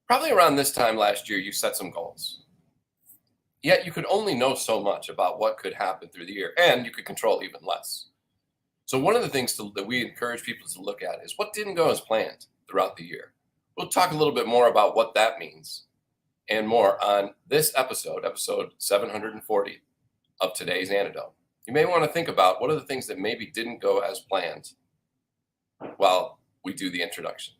Probably around this time last year, you set some goals. Yet you could only know so much about what could happen through the year, and you could control even less. So one of the things that we encourage people to look at is what didn't go as planned throughout the year. We'll talk a little bit more about what that means and more on this episode 740 of today's Antidote. You may want to think about what are the things that maybe didn't go as planned while we do the introduction.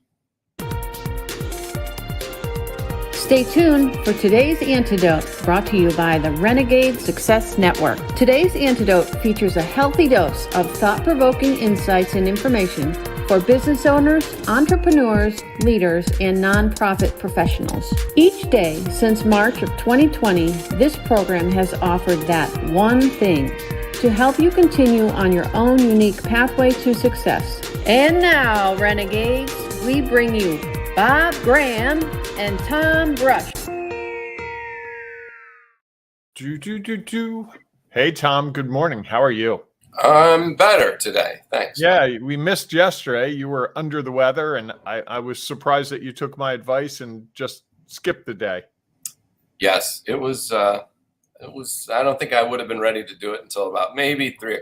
Stay tuned for today's Antidote, brought to you by the Renegade Success Network. Today's Antidote features a healthy dose of thought-provoking insights and information for business owners, entrepreneurs, leaders, and nonprofit professionals. Each day since March of 2020, this program has offered that one thing to help you continue on your own unique pathway to success. And now, Renegades, we bring you Bob Graham and Tom Brush. Hey, Tom. Good morning. How are you? I'm better today. Thanks. Yeah, we missed yesterday. You were under the weather, and I was surprised that you took my advice and just skipped the day. Yes, it was. I don't think I would have been ready to do it until about maybe 3:00.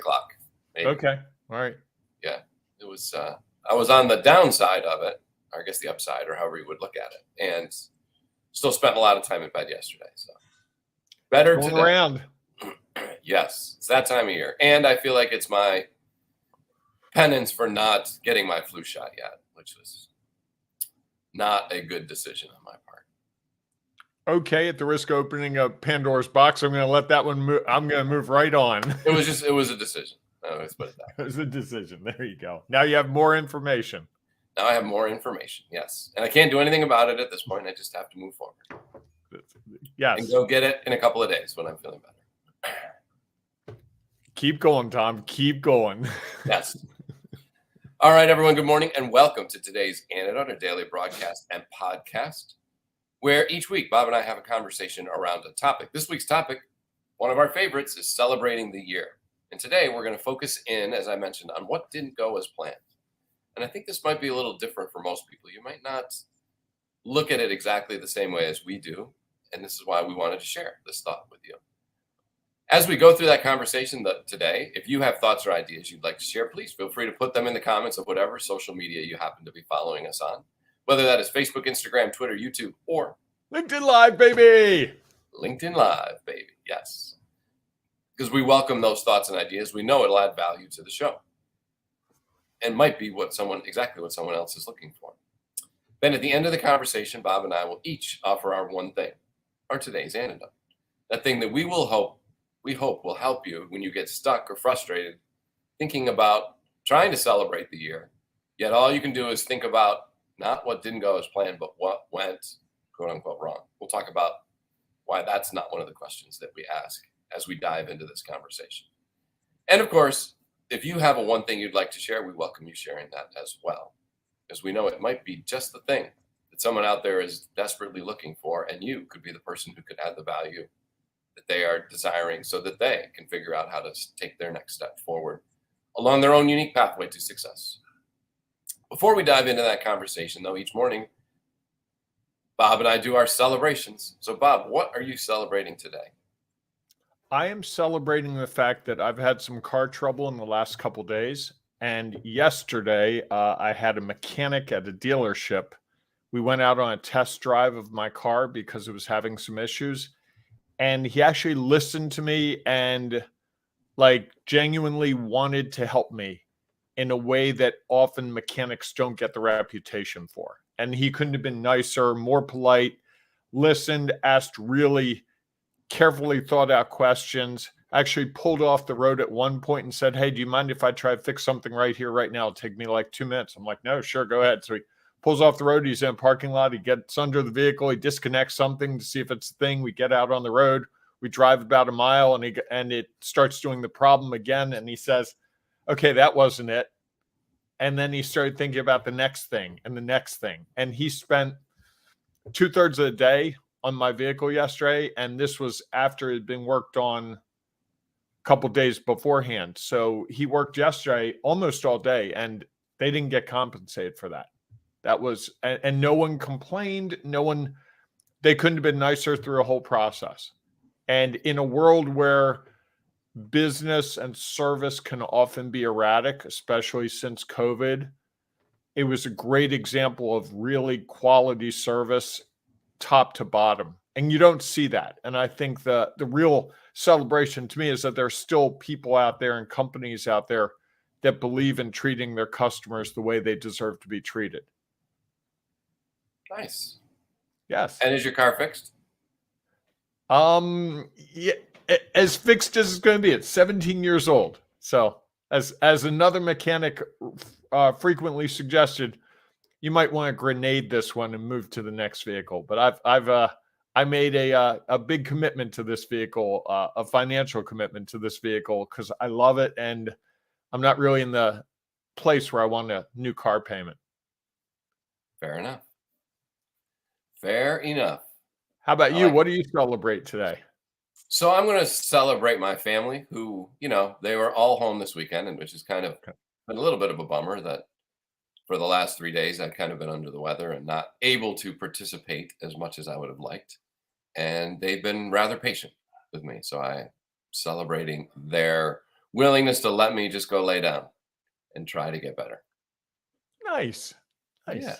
Maybe. Okay. All right. Yeah, it was. I was on the downside of it, or I guess the upside, or however you would look at it, and still spent a lot of time in bed yesterday. So better Going today. Around. Yes, it's that time of year, and I feel like it's my penance for not getting my flu shot yet, which was not a good decision on my part. Okay, at the risk of opening up Pandora's box, I'm going to let that one move. I'm going to move right on. It was a decision. Let's put it that way. It was a decision. There you go. Now you have more information. Now I have more information, yes. And I can't do anything about it at this point. I just have to move forward. Yes. And go get it in a couple of days when I'm feeling better. Keep going, Tom. Keep going. Yes. All right, everyone. Good morning and welcome to today's Antidote, our daily broadcast and podcast, where each week Bob and I have a conversation around a topic. This week's topic, one of our favorites, is celebrating the year. And today we're going to focus in, as I mentioned, on what didn't go as planned. And I think this might be a little different for most people. You might not look at it exactly the same way as we do. And this is why we wanted to share this thought with you. As we go through that conversation today, if you have thoughts or ideas you'd like to share, please feel free to put them in the comments of whatever social media you happen to be following us on, whether that is Facebook, Instagram, Twitter, YouTube, or LinkedIn Live, baby. LinkedIn Live, baby. Yes. Because we welcome those thoughts and ideas. We know it'll add value to the show and might be exactly what someone else is looking for. Then at the end of the conversation, Bob and I will each offer our one thing, our today's antidote. That thing that we hope will help you when you get stuck or frustrated thinking about trying to celebrate the year. Yet all you can do is think about not what didn't go as planned, but what went, quote unquote, wrong. We'll talk about why that's not one of the questions that we ask as we dive into this conversation. And of course, if you have a one thing you'd like to share, we welcome you sharing that as well, because we know it might be just the thing that someone out there is desperately looking for, and you could be the person who could add the value that they are desiring so that they can figure out how to take their next step forward along their own unique pathway to success. Before we dive into that conversation, though, each morning, Bob and I do our celebrations. So, Bob, what are you celebrating today? I am celebrating the fact that I've had some car trouble in the last couple days. And yesterday, I had a mechanic at a dealership. We went out on a test drive of my car because it was having some issues. And he actually listened to me and genuinely wanted to help me in a way that often mechanics don't get the reputation for. And he couldn't have been nicer, more polite, listened, asked really carefully thought out questions, actually pulled off the road at one point and said, "Hey, do you mind if I try to fix something right here, right now? It'll take me like 2 minutes." I'm like, "No, sure, go ahead." So he pulls off the road. He's in a parking lot. He gets under the vehicle. He disconnects something to see if it's a thing. We get out on the road. We drive about a mile, and it starts doing the problem again. And he says, "Okay, that wasn't it." And then he started thinking about the next thing and the next thing. And he spent 2/3 of the day on my vehicle yesterday. And this was after it had been worked on a couple days beforehand. So he worked yesterday almost all day, and they didn't get compensated for that. That was, and no one complained. They couldn't have been nicer through a whole process. And in a world where business and service can often be erratic, especially since COVID, it was a great example of really quality service top to bottom. And you don't see that. And I think the real celebration to me is that there's still people out there and companies out there that believe in treating their customers the way they deserve to be treated. Nice. Yes. And is your car fixed? Yeah, as fixed as it's going to be. It's 17 years old. So as another mechanic frequently suggested, you might want to grenade this one and move to the next vehicle. But I made a big commitment to this vehicle, a financial commitment to this vehicle, because I love it, and I'm not really in the place where I want a new car payment. Fair enough. Fair enough. How about you? What do you celebrate today? So I'm going to celebrate my family, who, they were all home this weekend, and which is kind of been a little bit of a bummer that for the last 3 days I've kind of been under the weather and not able to participate as much as I would have liked. And they've been rather patient with me. So I'm celebrating their willingness to let me just go lay down and try to get better. Nice. Yeah.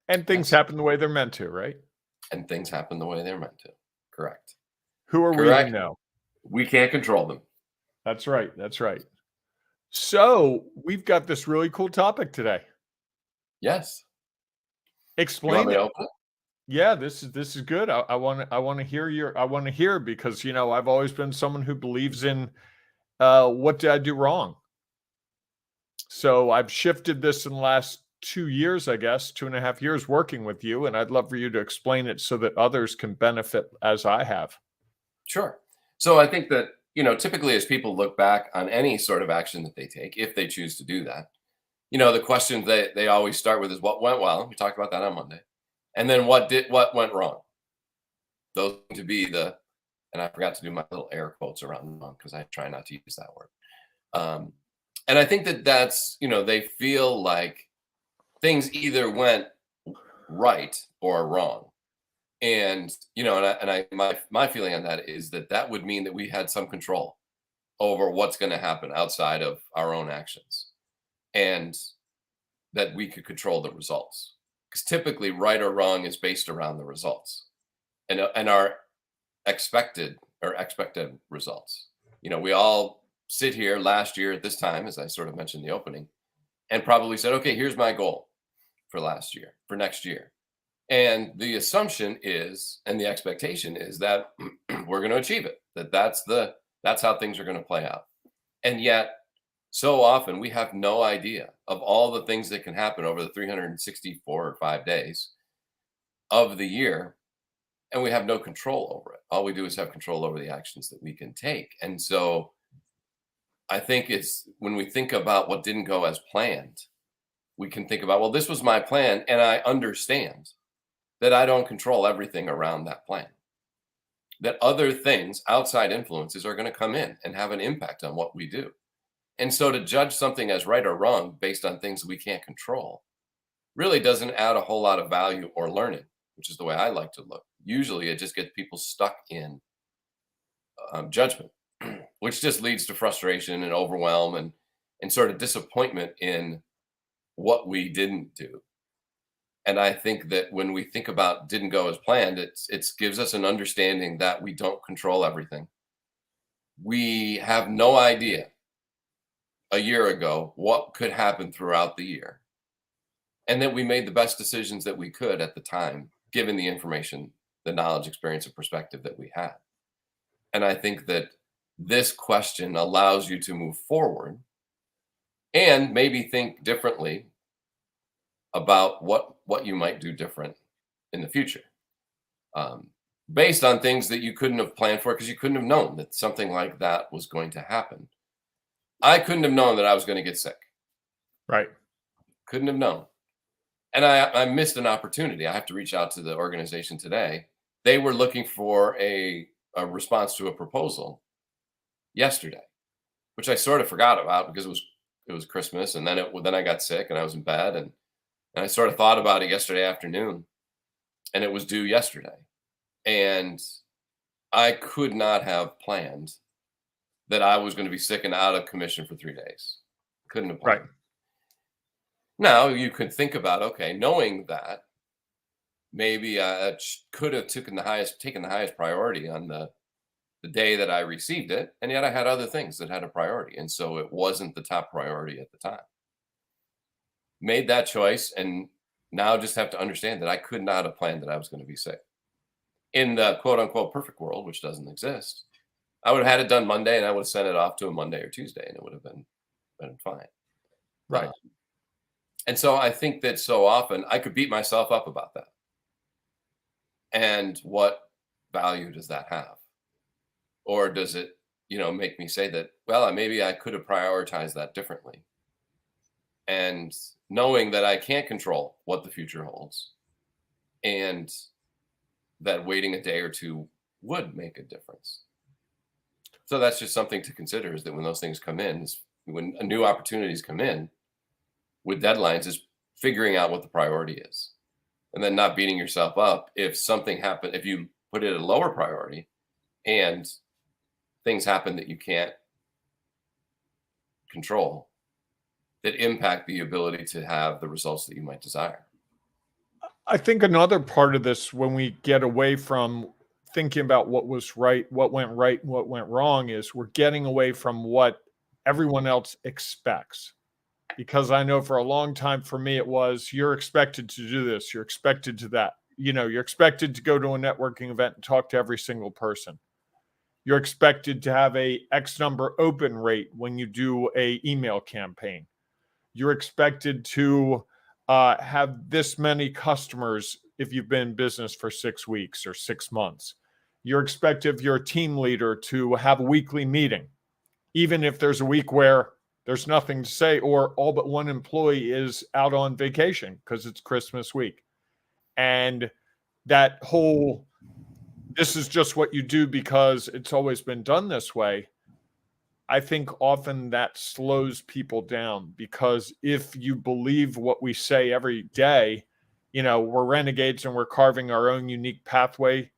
And things happen the way they're meant to, right? And things happen the way they're meant to. Correct. Who are we to know? We can't control them. That's right. That's right. So we've got this really cool topic today. Yes. Explain it. Yeah, this is good. I want to hear because I've always been someone who believes in what did I do wrong. So I've shifted this in the last 2 years, I guess, 2.5 years working with you, and I'd love for you to explain it so that others can benefit as I have. Sure. So I think that, typically as people look back on any sort of action that they take, if they choose to do that, the question they always start with is what went well. We talked about that on Monday. And then what went wrong? Those to be and I forgot to do my little air quotes around wrong because I try not to use that word. And I think that's, they feel like things either went right or wrong. And, my feeling on that is that would mean that we had some control over what's going to happen outside of our own actions, and that we could control the results. Because typically right or wrong is based around the results and our expected results. We all sit here last year at this time, as I sort of mentioned in the opening, and probably said, okay, here's my goal for next year. And the assumption is, and the expectation is that we're going to achieve it, that's how things are going to play out. And yet so often we have no idea of all the things that can happen over the 364 or 5 days of the year. And we have no control over it. All we do is have control over the actions that we can take. And so I think it's when we think about what didn't go as planned, we can think about, well, this was my plan, and I understand that I don't control everything around that plan, that other things, outside influences, are going to come in and have an impact on what we do. And so to judge something as right or wrong based on things we can't control really doesn't add a whole lot of value or learning, which is the way I like to look. Usually it just gets people stuck in judgment, which just leads to frustration and overwhelm and sort of disappointment in what we didn't do. And I think that when we think about didn't go as planned, it gives us an understanding that we don't control everything. We have no idea a year ago what could happen throughout the year, and that we made the best decisions that we could at the time, given the information, the knowledge, experience, and perspective that we had. And I think that this question allows you to move forward and maybe think differently about what you might do different in the future, based on things that you couldn't have planned for, because you couldn't have known that something like that was going to happen. I couldn't have known that I was going to get sick. Right. Couldn't have known. And I missed an opportunity. I have to reach out to the organization today. They were looking for a response to a proposal yesterday, which I sort of forgot about because it was Christmas, and then I got sick and I was in bed, and And I sort of thought about it yesterday afternoon, and it was due yesterday. And I could not have planned that I was going to be sick and out of commission for 3 days. Couldn't have planned. Right. Now you could think about, okay, knowing that, maybe I could have taken the highest priority on the day that I received it, and yet I had other things that had a priority, and so it wasn't the top priority at the time. Made that choice, and now just have to understand that I could not have planned that I was going to be sick. In the quote unquote perfect world, which doesn't exist, I would have had it done Monday, and I would have sent it off to a Monday or Tuesday, and it would have been fine. Right. And so I think that so often I could beat myself up about that. And what value does that have? Or does it, make me say that, well, maybe I could have prioritized that differently? And knowing that I can't control what the future holds, and that waiting a day or two would make a difference. So that's just something to consider, is that when those things come in, when new opportunities come in with deadlines, is figuring out what the priority is, and then not beating yourself up if something happened, if you put it at a lower priority and things happen that you can't control that impact the ability to have the results that you might desire. I think another part of this, when we get away from thinking about what was right, what went right, and what went wrong, is we're getting away from what everyone else expects. Because I know for a long time, for me, it was, you're expected to do this, you're expected to that. You're expected to go to a networking event and talk to every single person. You're expected to have a X number open rate when you do a email campaign. You're expected to have this many customers if you've been in business for 6 weeks or 6 months. You're expected, if you're a team leader, to have a weekly meeting, even if there's a week where there's nothing to say, or all but one employee is out on vacation because it's Christmas week. And that whole, this is just what you do because it's always been done this way, I think often that slows people down, because if you believe what we say every day, we're renegades and we're carving our own unique pathway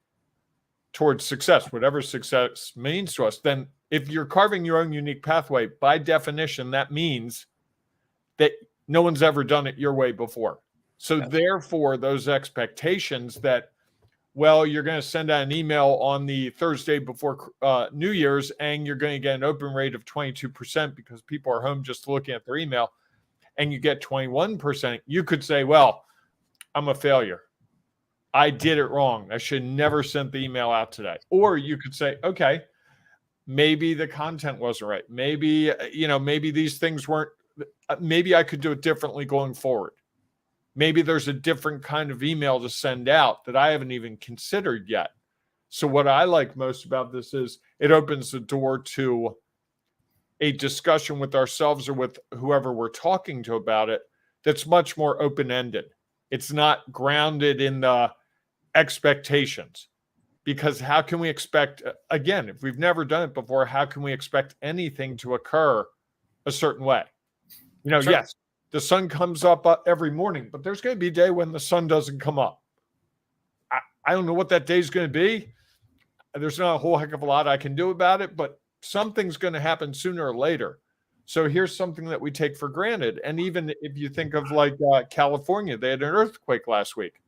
towards success, whatever success means to us, then if you're carving your own unique pathway, by definition, that means that no one's ever done it your way before. So therefore, those expectations that, well, you're going to send out an email on the Thursday before New Year's, and you're going to get an open rate of 22% because people are home just looking at their email, and you get 21%, you could say, well, I'm a failure. I did it wrong. I should never sent the email out today. Or you could say, okay, maybe the content wasn't right. Maybe, maybe these things weren't, maybe I could do it differently going forward. Maybe there's a different kind of email to send out that I haven't even considered yet. So what I like most about this is it opens the door to a discussion with ourselves or with whoever we're talking to about it that's much more open-ended. It's not grounded in the expectations, because how can we expect, again, if we've never done it before, how can we expect anything to occur a certain way? Sure. Yes, the sun comes up every morning, but there's going to be a day when the sun doesn't come up. I don't know what that day is going to be. There's not a whole heck of a lot I can do about it, but something's going to happen sooner or later. So here's something that we take for granted. And even if you think of like California, they had an earthquake last week.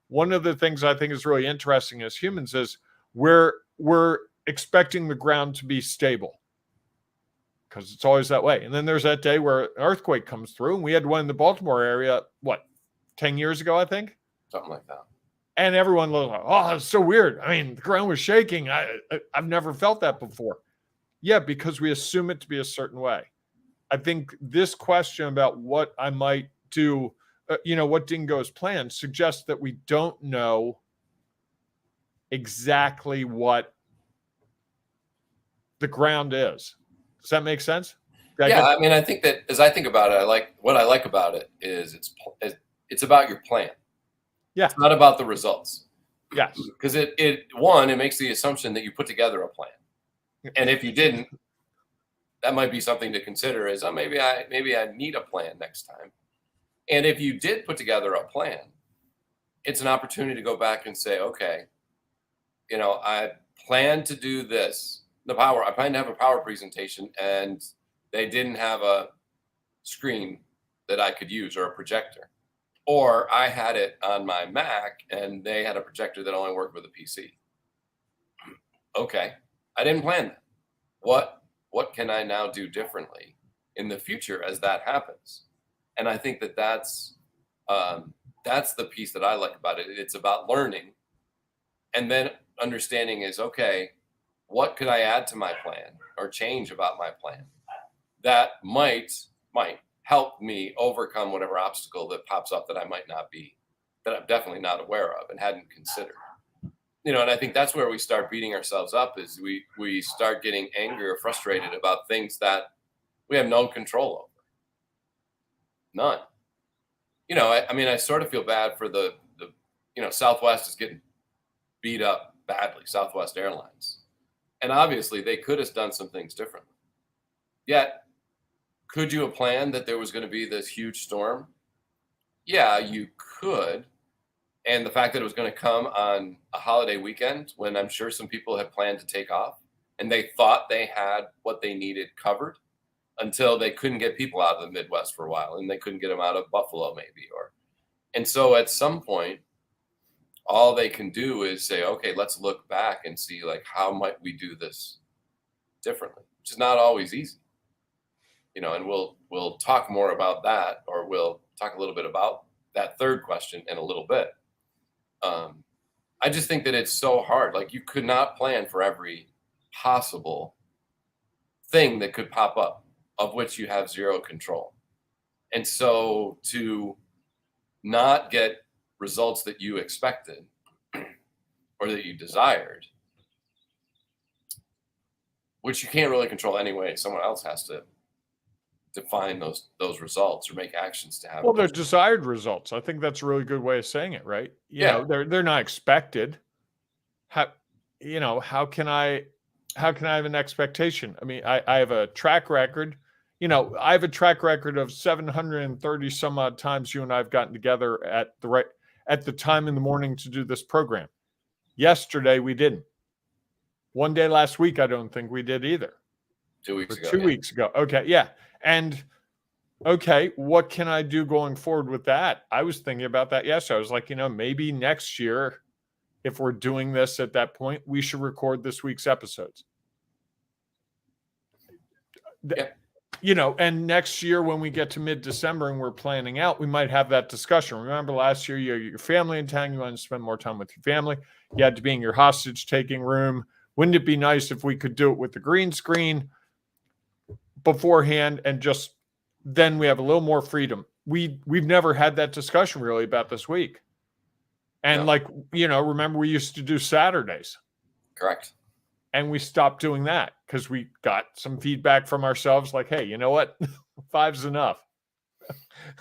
One of the things I think is really interesting as humans is we're expecting the ground to be stable, because it's always that way. And then there's that day where an earthquake comes through, and we had one in the Baltimore area, 10 years ago, I think? Something like that. And everyone was like, oh, it's so weird. I mean, the ground was shaking. I've never felt that before. Yeah, because we assume it to be a certain way. I think this question about what I might do, what didn't go as planned, suggests that we don't know exactly what the ground is. Does that make sense? I mean, I think that as I think about it, what I like about it is it's about your plan. Yeah. It's not about the results. Yes. Because it makes the assumption that you put together a plan. And if you didn't, that might be something to consider, is maybe I need a plan next time. And if you did put together a plan, it's an opportunity to go back and say, okay, I plan to do this. I plan to have a power presentation, and they didn't have a screen that I could use or a projector. Or I had it on my Mac and they had a projector that only worked with a PC. Okay, I didn't plan that. What can I now do differently in the future as that happens? And I think that's the piece that I like about it. It's about learning, and then understanding is, okay, what could I add to my plan or change about my plan that might help me overcome whatever obstacle that pops up that I'm definitely not aware of and hadn't considered. And I think that's where we start beating ourselves up, is we start getting angry or frustrated about things that we have no control over. None. I sort of feel bad for the Southwest is getting beat up badly, Southwest Airlines. And obviously they could have done some things differently. Yet, could you have planned that there was going to be this huge storm? Yeah, you could. And the fact that it was going to come on a holiday weekend when I'm sure some people had planned to take off and they thought they had what they needed covered until they couldn't get people out of the Midwest for a while, and they couldn't get them out of Buffalo maybe. And so at some point, all they can do is say, okay, let's look back and see, like, how might we do this differently, which is not always easy. And we'll talk more about that, or we'll talk a little bit about that third question in a little bit. I just think that it's so hard. Like, you could not plan for every possible thing that could pop up, of which you have zero control. And so to not get results that you expected or that you desired, which you can't really control anyway, someone else has to define those results or make actions to have. Well, they're desired results. I think that's a really good way of saying it, right? They're not expected. How can I have an expectation? I mean, I have a track record. I have a track record of 730 some odd times you and I have gotten together at the time in the morning to do this program. Yesterday we didn't. One day last week I don't think we did either. 2 weeks ago. 2 weeks ago. Okay, yeah. And okay, what can I do going forward with that? I was thinking about that yesterday. I was like, maybe next year, if we're doing this at that point, we should record this week's episodes. Yeah. And next year when we get to mid-December and we're planning out, we might have that discussion. Remember last year, you had your family in town, you wanted to spend more time with your family. You had to be in your hostage-taking room. Wouldn't it be nice if we could do it with the green screen beforehand, and just then we have a little more freedom? We've never had that discussion really about this week. And remember we used to do Saturdays. Correct. And we stopped doing that because we got some feedback from ourselves like, hey, you know what? 5's enough.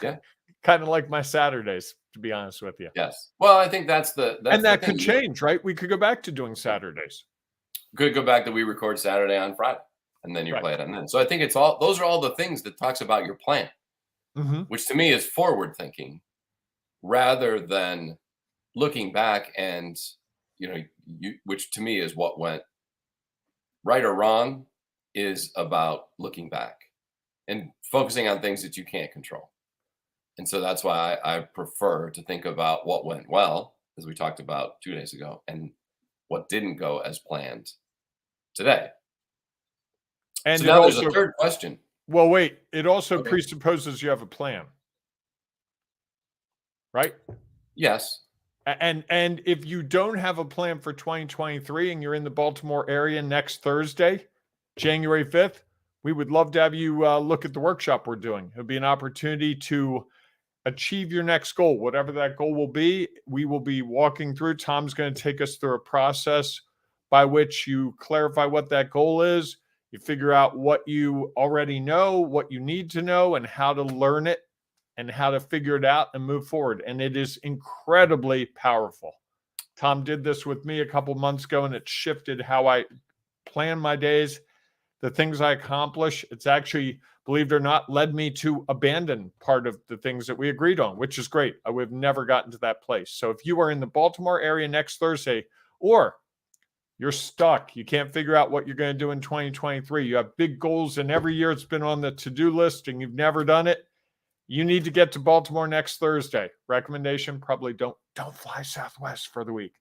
Yeah. Kind of like my Saturdays, to be honest with you. Yes. Well, I think that could change, right? We could go back to doing Saturdays. Could go back that we record Saturday on Friday, and then you play it on then. So I think those are all the things that talks about your plan, which to me is forward thinking rather than looking back and, which to me is what went right or wrong, is about looking back and focusing on things that you can't control. And so that's why I prefer to think about what went well, as we talked about 2 days ago, and what didn't go as planned today. And so now there's a third question. Well, wait, it also presupposes you have a plan, right? Yes. And if you don't have a plan for 2023 and you're in the Baltimore area next Thursday, January 5th, we would love to have you look at the workshop we're doing. It'll be an opportunity to achieve your next goal, whatever that goal will be. We will be walking through. Tom's going to take us through a process by which you clarify what that goal is. You figure out what you already know, what you need to know, and how to learn it, and how to figure it out and move forward. And it is incredibly powerful. Tom did this with me a couple months ago, and it shifted how I plan my days, the things I accomplish, it's actually, believe it or not, led me to abandon part of the things that we agreed on, which is great. I would have never gotten to that place. So if you are in the Baltimore area next Thursday, or you're stuck, you can't figure out what you're going to do in 2023, you have big goals, and every year it's been on the to-do list and you've never done it, you need to get to Baltimore next Thursday. Recommendation, probably don't fly Southwest for the week.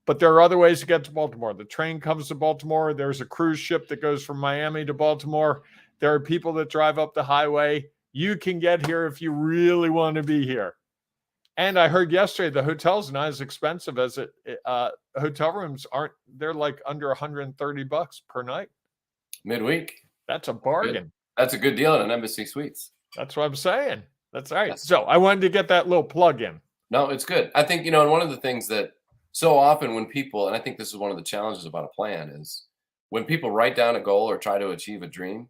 But there are other ways to get to Baltimore. The train comes to Baltimore. There's a cruise ship that goes from Miami to Baltimore. There are people that drive up the highway. You can get here if you really want to be here. And I heard yesterday the hotel's not as expensive as it. Hotel rooms they're like under $130 per night. Midweek. That's a bargain. Good. That's a good deal at an Embassy Suites. That's what I'm saying. That's right. Yes. So I wanted to get that little plug in. No, it's good. I think, and one of the things that so often when people, and I think this is one of the challenges about a plan, is when people write down a goal or try to achieve a dream,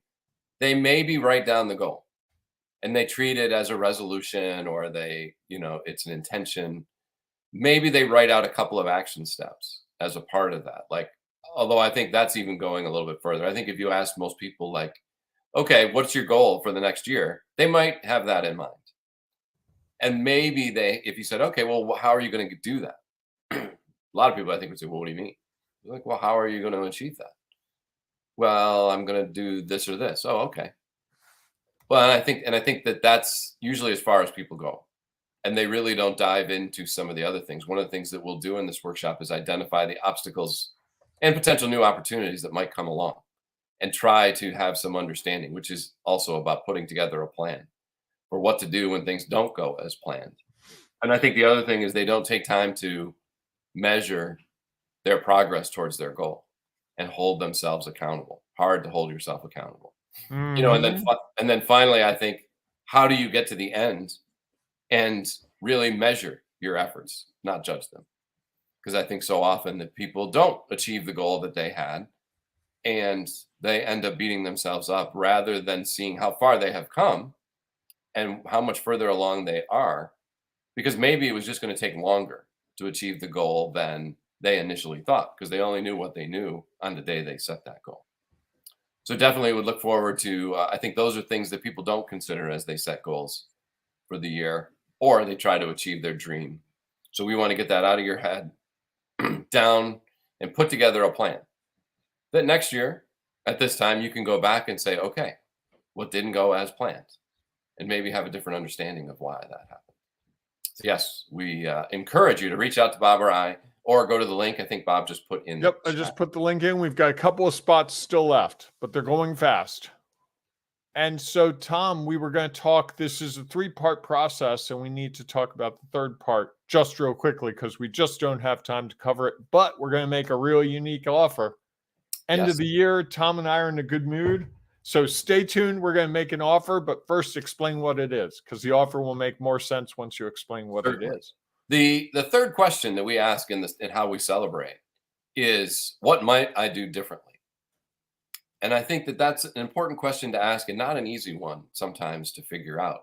they maybe write down the goal and they treat it as a resolution, or it's an intention. Maybe they write out a couple of action steps as a part of that. Like, although I think that's even going a little bit further. I think if you ask most people, like, okay, what's your goal for the next year? They might have that in mind. And maybe if you said, okay, well, how are you going to do that? A lot of people, I think, would say, well, what do you mean? You're like, well, how are you going to achieve that? Well, I'm going to do this or this. Oh, okay. Well, I think that that's usually as far as people go. And they really don't dive into some of the other things. One of the things that we'll do in this workshop is identify the obstacles and potential new opportunities that might come along, and try to have some understanding, which is also about putting together a plan for what to do when things don't go as planned. And I think the other thing is they don't take time to measure their progress towards their goal and hold themselves accountable. Hard to hold yourself accountable. Mm-hmm. And then finally, I think, how do you get to the end and really measure your efforts, not judge them? Because I think so often that people don't achieve the goal that they had, and they end up beating themselves up rather than seeing how far they have come and how much further along they are, because maybe it was just going to take longer to achieve the goal than they initially thought, because they only knew what they knew on the day they set that goal. So definitely would look forward to, I think those are things that people don't consider as they set goals for the year, or they try to achieve their dream. So we want to get that out of your head, down, and put together a plan that next year at this time you can go back and say, okay, what didn't go as planned, and maybe have a different understanding of why that happened. So yes, we encourage you to reach out to Bob or I, or go to the link I think Bob just put in. Yep, I just put the link in. We've got a couple of spots still left, but they're going fast. And so, Tom, we were going to talk, this is a 3-part process, and we need to talk about the third part just real quickly because we just don't have time to cover it, but we're going to make a real unique offer. End of the year, Tom and I are in a good mood. So stay tuned. We're going to make an offer, but first explain what it is, because the offer will make more sense once you explain what it is. The third question that we ask in how we celebrate is, what might I do differently? And I think that that's an important question to ask, and not an easy one sometimes to figure out,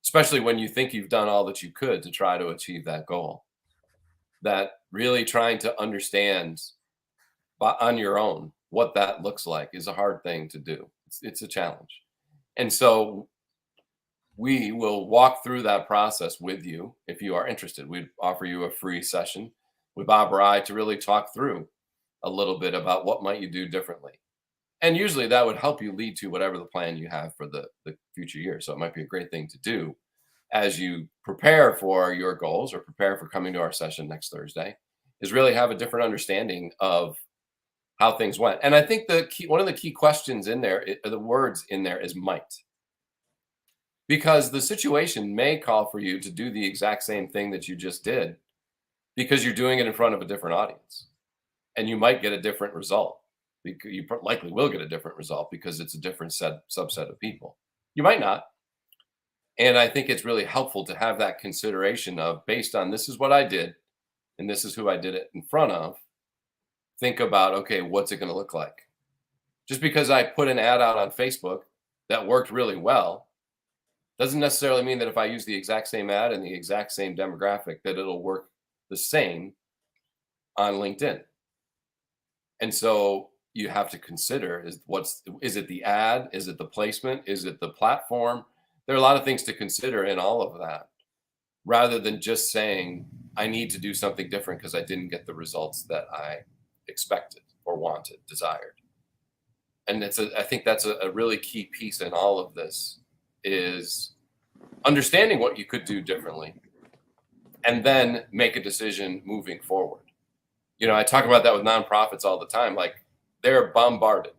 especially when you think you've done all that you could to try to achieve that goal. That really trying to understand on your own what that looks like is a hard thing to do. It's a challenge. And so we will walk through that process with you if you are interested. We'd offer you a free session with Bob or I to really talk through a little bit about what might you do differently. And usually that would help you lead to whatever the plan you have for the future year. So it might be a great thing to do as you prepare for your goals or prepare for coming to our session next Thursday, is really have a different understanding of how things went. And I think one of the key questions in there, the words in there, is might. Because the situation may call for you to do the exact same thing that you just did, because you're doing it in front of a different audience. And you might get a different result. You likely will get a different result because it's a different subset of people. You might not. And I think it's really helpful to have that consideration of, based on this is what I did, and this is who I did it in front of, think about, okay, what's it going to look like? Just because I put an ad out on Facebook that worked really well doesn't necessarily mean that if I use the exact same ad and the exact same demographic, that it'll work the same on LinkedIn. And so you have to consider is it the ad? Is it the placement? Is it the platform? There are a lot of things to consider in all of that, rather than just saying, I need to do something different because I didn't get the results that I expected or wanted, desired. And I think that's a really key piece in all of this, is understanding what you could do differently and then make a decision moving forward. I talk about that with nonprofits all the time. Like, they're bombarded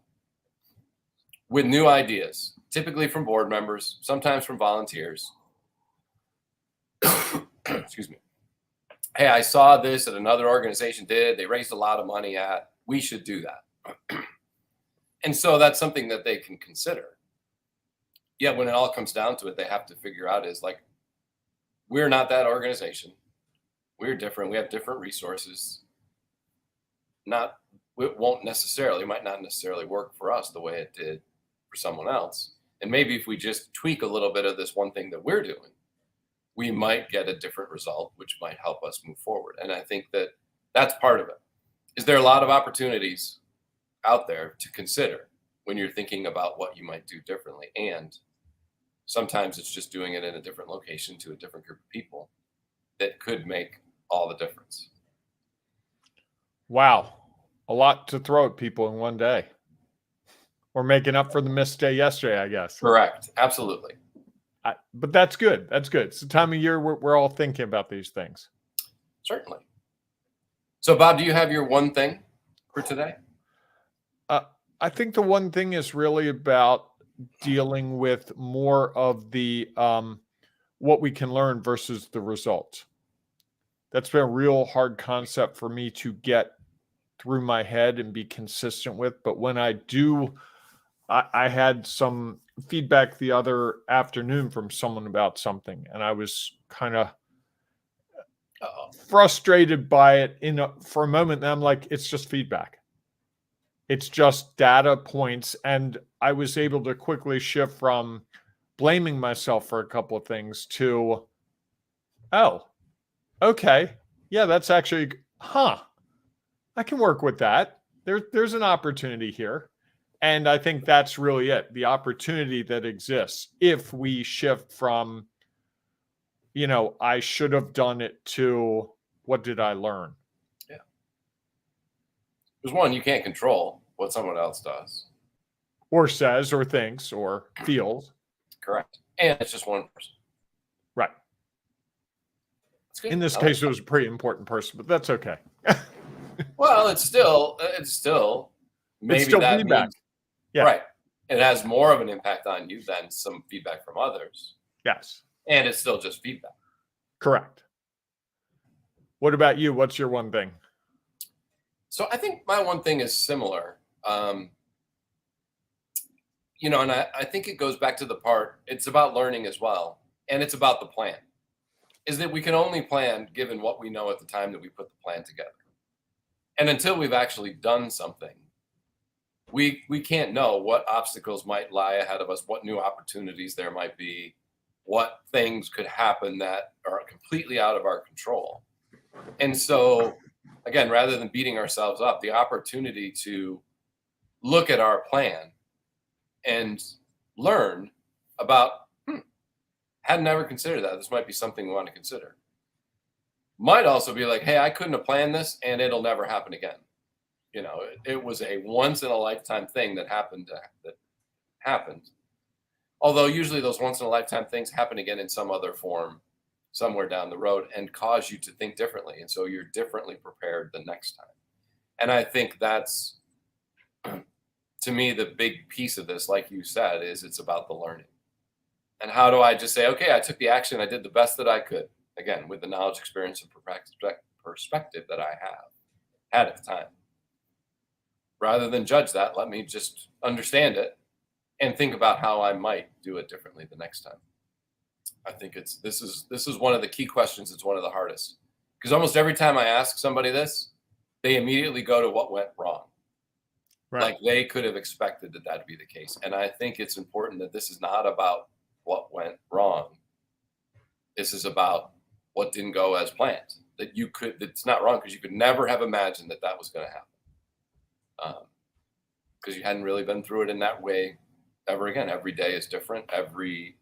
with new ideas, typically from board members, sometimes from volunteers. Excuse me. Hey, I saw this that another organization did. They raised a lot of money at. We should do that. And so that's something that they can consider. Yet when it all comes down to it, they have to figure out is like, we're not that organization. We're different. We have different resources. It might not necessarily work for us the way it did for someone else. And maybe if we just tweak a little bit of this one thing that we're doing, we might get a different result, which might help us move forward. And I think that that's part of it. Is there a lot of opportunities out there to consider when you're thinking about what you might do differently? And sometimes it's just doing it in a different location to a different group of people that could make all the difference. Wow. A lot to throw at people in one day. We're making up for the missed day yesterday, I guess. Correct. Absolutely. But that's good. That's good. It's the time of year we're all thinking about these things. Certainly. So, Bob, do you have your one thing for today? I think the one thing is really about dealing with more of the what we can learn versus the results. That's been a real hard concept for me to get through my head and be consistent with. But when I do, I had some feedback the other afternoon from someone about something, and I was kind of frustrated by it for a moment. And I'm like, it's just feedback. It's just data points. And I was able to quickly shift from blaming myself for a couple of things to, oh, okay. Yeah, that's actually, I can work with that. There's an opportunity here. And I think that's really it. The opportunity that exists if we shift from, I should have done it to what did I learn? Yeah. There's one, you can't control what someone else does. Or says, or thinks, or feels. Correct. And it's just one person. Right. In this case, it was a pretty important person, but that's okay. Well, it's still maybe it's still that feedback. Means, yeah. Right. It has more of an impact on you than some feedback from others. Yes. And it's still just feedback. Correct. What about you? What's your one thing? So I think my one thing is similar. And I think it goes back to the part, it's about learning as well. And it's about the plan. Is that we can only plan given what we know at the time that we put the plan together. And until we've actually done something, we can't know what obstacles might lie ahead of us, what new opportunities there might be, what things could happen that are completely out of our control. And so, again, rather than beating ourselves up, the opportunity to look at our plan and learn about, had never considered that. This might be something we want to consider. Might also be like, hey, I couldn't have planned this and it'll never happen again. It was a once in a lifetime thing that happened. Although usually those once in a lifetime things happen again in some other form somewhere down the road and cause you to think differently. And so you're differently prepared the next time. And I think that's, to me, the big piece of this, like you said, is it's about the learning. And how do I just say, okay, I took the action, I did the best that I could, again, with the knowledge, experience, and perspective that I had at the time. Rather than judge that, let me just understand it and think about how I might do it differently the next time. I think this is one of the key questions. It's one of the hardest, because almost every time I ask somebody this, they immediately go to what went wrong. Right. Like they could have expected that to be the case. And I think it's important that this is not about what went wrong. This is about what didn't go as planned. It's not wrong because you could never have imagined that was going to happen. because you hadn't really been through it in that way ever again. Every day is different. Every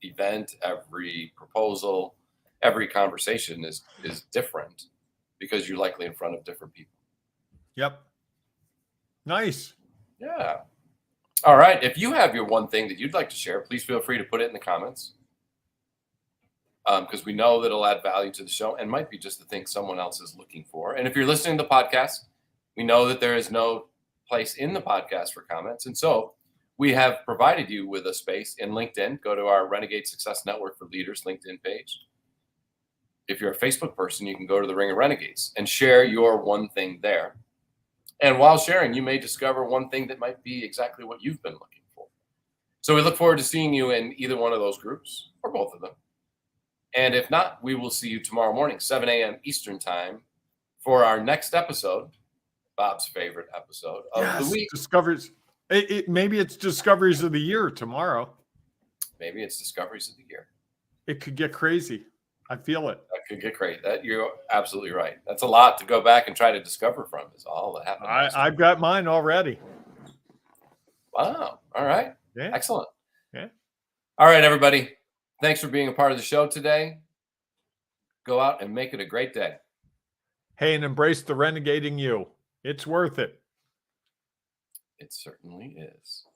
event, every proposal, every conversation is different because you're likely in front of different people. Yep. Nice. Yeah. All right. If you have your one thing that you'd like to share, please feel free to put it in the comments. Because we know that it'll add value to the show and might be just the thing someone else is looking for. And if you're listening to the podcast, we know that there is no place in the podcast for comments. And so we have provided you with a space in LinkedIn. Go to our Renegade Success Network for Leaders LinkedIn page. If you're a Facebook person, you can go to the Ring of Renegades and share your one thing there. And while sharing, you may discover one thing that might be exactly what you've been looking for. So we look forward to seeing you in either one of those groups or both of them. And if not, we will see you tomorrow morning, 7 a.m. Eastern time, for our next episode, Bob's favorite episode of the week. Discoveries. Maybe it's Discoveries of the Year tomorrow. Maybe it's Discoveries of the Year. It could get crazy. I feel it. That could get crazy. You're absolutely right. That's a lot to go back and try to discover from, is all that happened. I've got mine already. Wow. All right. Yeah. Excellent. Yeah. All right, everybody. Thanks for being a part of the show today. Go out and make it a great day. Hey, and embrace the renegading you. It's worth it. It certainly is.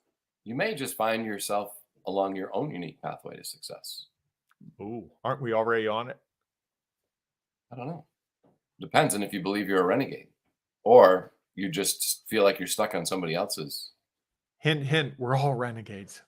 You may just find yourself along your own unique pathway to success. Ooh, aren't we already on it? I don't know. Depends on if you believe you're a renegade or you just feel like you're stuck on somebody else's. Hint, hint, we're all renegades.